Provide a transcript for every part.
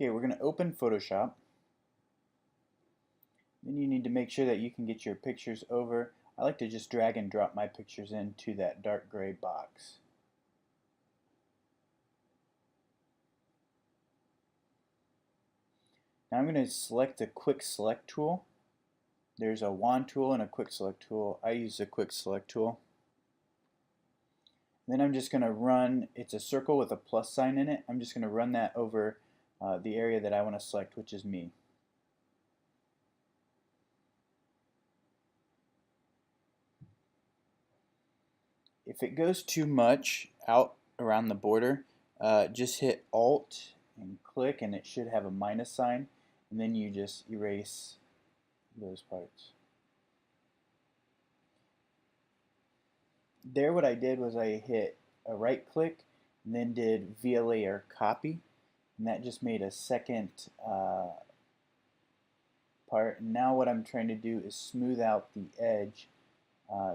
Okay, we're going to open Photoshop. Then you need to make sure that you can get your pictures over. I like to just drag and drop my pictures into that dark gray box. Now I'm going to select a quick select tool. There's a wand tool and a quick select tool. I use the quick select tool. Then I'm just going to run, it's a circle with a plus sign in it. I'm just going to run that over the area that I want to select, which is me. If it goes too much out around the border, just hit Alt and click, and it should have a minus sign, and then you just erase those parts. There, what I did was I hit a right click and then did via layer copy, and that just made a second part. And now what I'm trying to do is smooth out the edge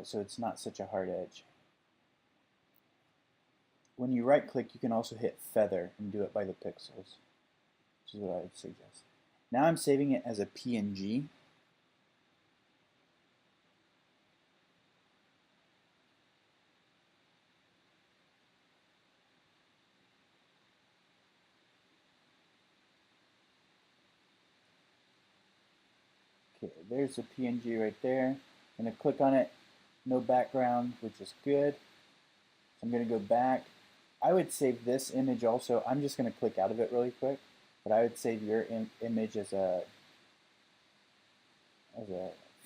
so it's not such a hard edge. When you right click, you can also hit feather and do it by the pixels, which is what I would suggest. Now I'm saving it as a PNG. Okay, there's the PNG right there. I'm going to click on it, no background, which is good. So I'm going to go back. I would save this image also. I'm just going to click out of it really quick, but I would save your image as a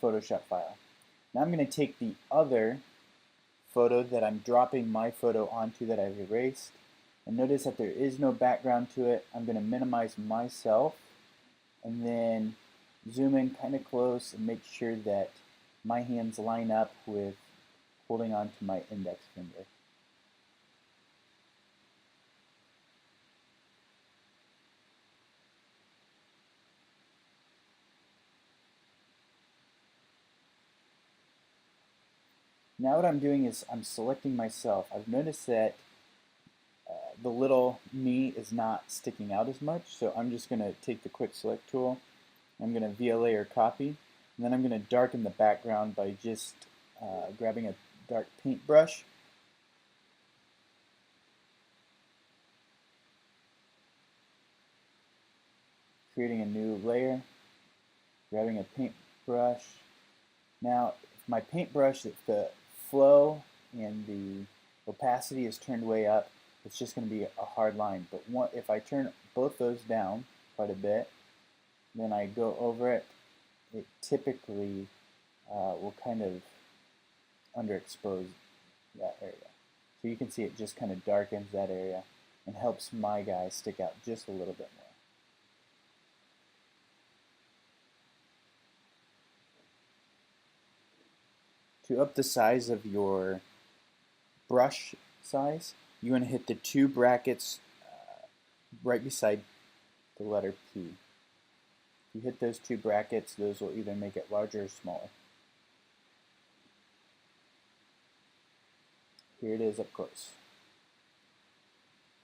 Photoshop file. Now I'm going to take the other photo that I'm dropping my photo onto that I've erased, and notice that there is no background to it. I'm going to minimize myself and then zoom in kind of close and make sure that my hands line up with holding on to my index finger. Now what I'm doing is I'm selecting myself. I've noticed that the little me is not sticking out as much, so I'm just going to take the quick select tool. I'm going to via layer copy, and then I'm going to darken the background by just grabbing a dark paintbrush. Creating a new layer, grabbing a paintbrush. Now, if my paintbrush, if the flow and the opacity is turned way up, it's just going to be a hard line. But if I turn both those down quite a bit, then I go over it, it typically will kind of underexpose that area. So you can see it just kind of darkens that area and helps my guy stick out just a little bit more. To up the size of your brush size, you want to hit the two brackets right beside the letter P. If you hit those two brackets, those will either make it larger or smaller. Here it is up close.